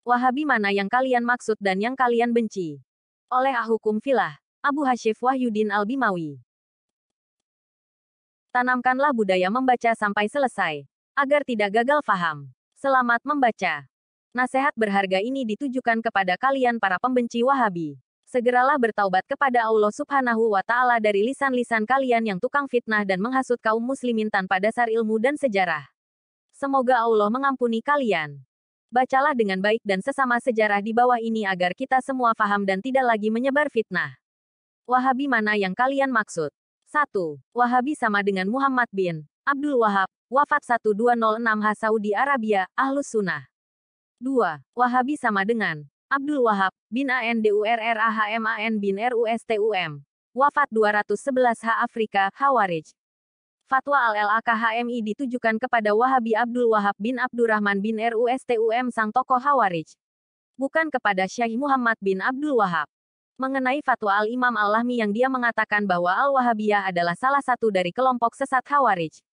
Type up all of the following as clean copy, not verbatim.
Wahabi mana yang kalian maksud dan yang kalian benci? Oleh Ahukum Filah, Abu Hashif Wahyudin Al-Bimawi. Tanamkanlah budaya membaca sampai selesai, agar tidak gagal faham. Selamat membaca. Nasihat berharga ini ditujukan kepada kalian para pembenci Wahabi. Segeralah bertaubat kepada Allah Subhanahu wa Ta'ala dari lisan-lisan kalian yang tukang fitnah dan menghasut kaum muslimin tanpa dasar ilmu dan sejarah. Semoga Allah mengampuni kalian. Bacalah dengan baik dan sesama sejarah di bawah ini agar kita semua faham dan tidak lagi menyebar fitnah. Wahabi mana yang kalian maksud? 1. Wahabi sama dengan Muhammad bin Abdul Wahab, wafat 1206 Saudi Arabia, Ahlus Sunnah. 2. Wahabi sama dengan Abdul Wahab bin Andurrahman bin Rustum, wafat 211 Afrika, Khawarij. Fatwa Al-LAKHMI ditujukan kepada Wahabi Abdul Wahab bin Abdurrahman bin Rustum sang tokoh Khawarij. Bukan kepada Syekh Muhammad bin Abdul Wahab. Mengenai fatwa Al-Imam Al-Lahmi yang dia mengatakan bahwa Al-Wahabiyah adalah salah satu dari kelompok sesat Khawarij.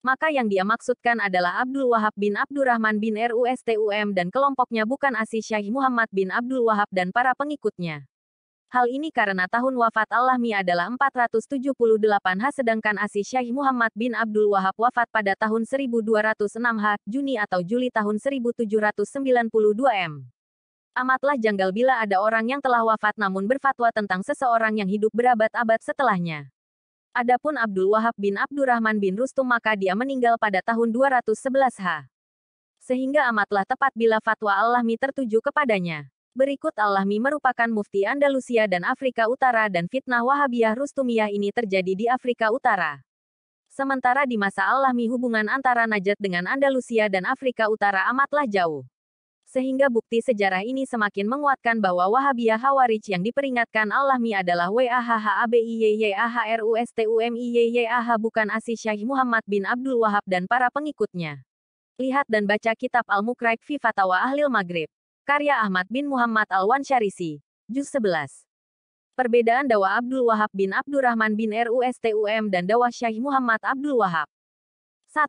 Maka yang dia maksudkan adalah Abdul Wahab bin Abdurrahman bin Rustum dan kelompoknya bukan asli Syekh Muhammad bin Abdul Wahab dan para pengikutnya. Hal ini karena tahun wafat Al-Lahmi adalah 478 sedangkan asli Syekh Muhammad bin Abdul Wahab wafat pada tahun 1206 Juni atau Juli tahun 1792 Amatlah janggal bila ada orang yang telah wafat namun berfatwa tentang seseorang yang hidup berabad-abad setelahnya. Adapun Abdul Wahab bin Abdurrahman bin Rustum maka dia meninggal pada tahun 211 Sehingga amatlah tepat bila fatwa Al-Lahmi tertuju kepadanya. Berikut Al-Lahmi merupakan mufti Andalusia dan Afrika Utara dan fitnah Wahabiyah Rustumiyah ini terjadi di Afrika Utara. Sementara di masa Al-Lahmi hubungan antara Najd dengan Andalusia dan Afrika Utara amatlah jauh. Sehingga bukti sejarah ini semakin menguatkan bahwa Wahabiyah Khawarij yang diperingatkan Al-Lahmi adalah WAHHABIYYAHRUSTUMIYYAH bukan asli Syekh Muhammad bin Abdul Wahab dan para pengikutnya. Lihat dan baca kitab Al-Mukrayk fi Fatawa Ahlil Maghrib. Karya Ahmad bin Muhammad Al-Wansharisi. Juz 11. Perbedaan dakwah Abdul Wahab bin Abdurrahman bin Rustum dan dakwah Syekh Muhammad Abdul Wahab. 1.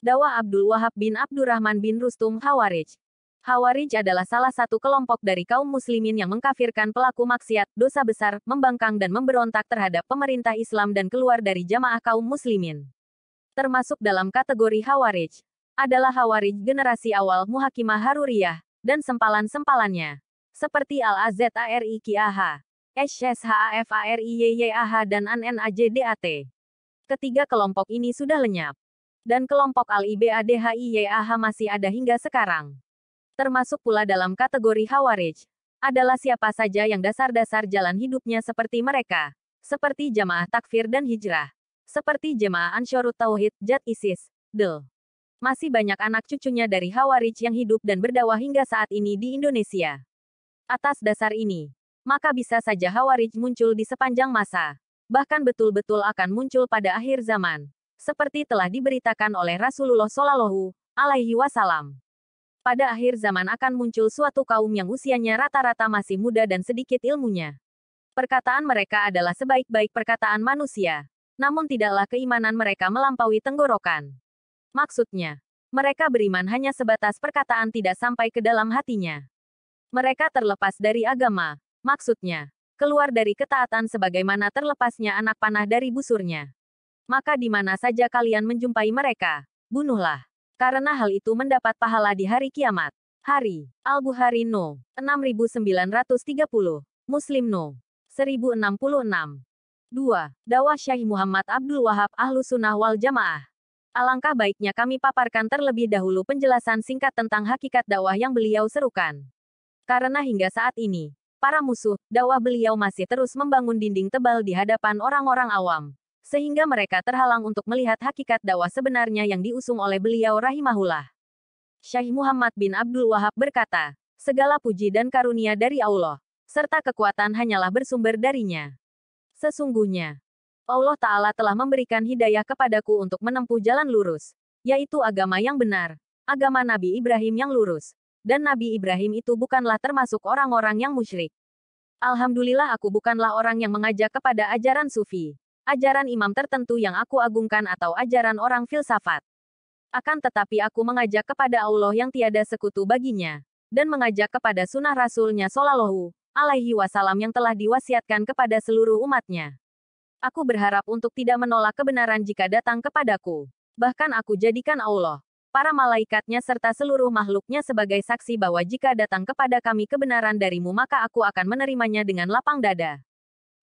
Dakwah Abdul Wahab bin Abdurrahman bin Rustum Khawarij. Khawarij adalah salah satu kelompok dari kaum muslimin yang mengkafirkan pelaku maksiat, dosa besar, membangkang dan memberontak terhadap pemerintah Islam dan keluar dari jamaah kaum muslimin. Termasuk dalam kategori Khawarij adalah Khawarij generasi awal Muhakimah Haruriyah dan sempalan-sempalannya, seperti Al-Azariqiyah, SSHAFARIYYAH dan ANNAJDAT. Ketiga kelompok ini sudah lenyap. Dan kelompok Al-IBADHIYAH masih ada hingga sekarang. Termasuk pula dalam kategori Khawarij adalah siapa saja yang dasar-dasar jalan hidupnya seperti mereka, seperti Jamaah Takfir dan Hijrah, seperti Jamaah Ansyarut Tauhid, Jat ISIS, DL. Masih banyak anak cucunya dari Khawarij yang hidup dan berdakwah hingga saat ini di Indonesia. Atas dasar ini, maka bisa saja Khawarij muncul di sepanjang masa. Bahkan betul-betul akan muncul pada akhir zaman. Seperti telah diberitakan oleh Rasulullah Shallallahu Alaihi Wasallam. Pada akhir zaman akan muncul suatu kaum yang usianya rata-rata masih muda dan sedikit ilmunya. Perkataan mereka adalah sebaik-baik perkataan manusia. Namun tidaklah keimanan mereka melampaui tenggorokan. Maksudnya, mereka beriman hanya sebatas perkataan tidak sampai ke dalam hatinya. Mereka terlepas dari agama. Maksudnya, keluar dari ketaatan sebagaimana terlepasnya anak panah dari busurnya. Maka di mana saja kalian menjumpai mereka, bunuhlah. Karena hal itu mendapat pahala di hari kiamat. Hari. Al-Bukhari No. 6930. Muslim No. 1066. 2. Dakwah Syekh Muhammad Abdul Wahab Ahlussunnah wal Jamaah. Alangkah baiknya kami paparkan terlebih dahulu penjelasan singkat tentang hakikat dakwah yang beliau serukan. Karena hingga saat ini, para musuh dakwah beliau masih terus membangun dinding tebal di hadapan orang-orang awam. Sehingga mereka terhalang untuk melihat hakikat dakwah sebenarnya yang diusung oleh beliau rahimahullah. Syekh Muhammad bin Abdul Wahab berkata, segala puji dan karunia dari Allah, serta kekuatan hanyalah bersumber darinya. Sesungguhnya, Allah Ta'ala telah memberikan hidayah kepadaku untuk menempuh jalan lurus, yaitu agama yang benar, agama Nabi Ibrahim yang lurus. Dan Nabi Ibrahim itu bukanlah termasuk orang-orang yang musyrik. Alhamdulillah aku bukanlah orang yang mengajak kepada ajaran sufi, ajaran imam tertentu yang aku agungkan atau ajaran orang filsafat. Akan tetapi aku mengajak kepada Allah yang tiada sekutu baginya. dan mengajak kepada sunnah Rasul-Nya Shallallahu alaihi wasallam yang telah diwasiatkan kepada seluruh umatnya. Aku berharap untuk tidak menolak kebenaran jika datang kepadaku. Bahkan aku jadikan Allah, para malaikatnya serta seluruh makhluknya sebagai saksi bahwa jika datang kepada kami kebenaran darimu maka aku akan menerimanya dengan lapang dada.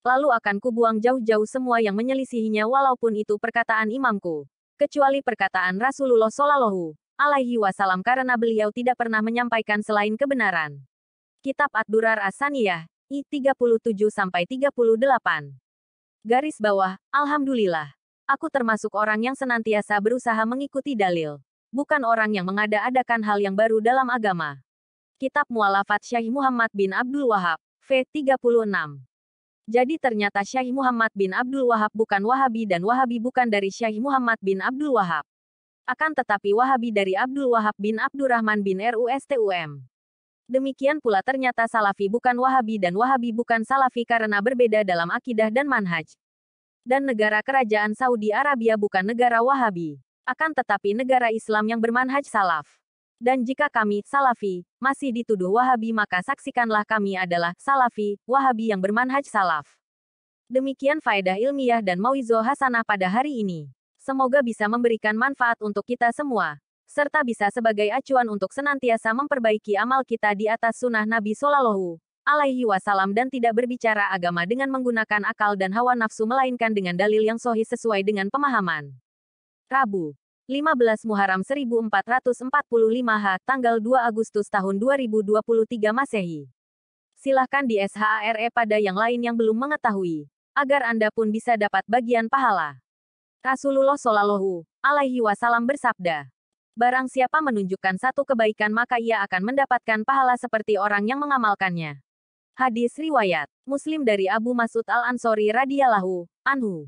Lalu akan kubuang jauh-jauh semua yang menyelisihinya walaupun itu perkataan imamku. Kecuali perkataan Rasulullah Shallallahu alaihi wasallam karena beliau tidak pernah menyampaikan selain kebenaran. Kitab Ad-Durar As-Saniyah, I 37-38. Garis bawah, Alhamdulillah. Aku termasuk orang yang senantiasa berusaha mengikuti dalil. Bukan orang yang mengada-adakan hal yang baru dalam agama. Kitab Mu'allafat Syekh Muhammad bin Abdul Wahab, V 36. Jadi ternyata Syekh Muhammad bin Abdul Wahab bukan Wahabi dan Wahabi bukan dari Syekh Muhammad bin Abdul Wahab. Akan tetapi Wahabi dari Abdul Wahab bin Abdurrahman bin Rustum. Demikian pula ternyata Salafi bukan Wahabi dan Wahabi bukan Salafi karena berbeda dalam akidah dan manhaj. Dan negara kerajaan Saudi Arabia bukan negara Wahabi. Akan tetapi negara Islam yang bermanhaj Salaf. Dan jika kami, Salafi, masih dituduh Wahabi maka saksikanlah kami adalah Salafi, Wahabi yang bermanhaj Salaf. Demikian faedah ilmiah dan mauizah hasanah pada hari ini. Semoga bisa memberikan manfaat untuk kita semua, serta bisa sebagai acuan untuk senantiasa memperbaiki amal kita di atas sunnah Nabi Shallallahu alaihi wasallam dan tidak berbicara agama dengan menggunakan akal dan hawa nafsu melainkan dengan dalil yang sahih sesuai dengan pemahaman. Rabu, 15 Muharram 1445 H, tanggal 2 Agustus tahun 2023 Masehi. Silahkan di SHARE pada yang lain yang belum mengetahui, agar Anda pun bisa dapat bagian pahala. Rasulullah Shallallahu alaihi wasallam bersabda, barang siapa menunjukkan satu kebaikan maka ia akan mendapatkan pahala seperti orang yang mengamalkannya. Hadis riwayat Muslim dari Abu Mas'ud Al-Ansori radhiyallahu anhu.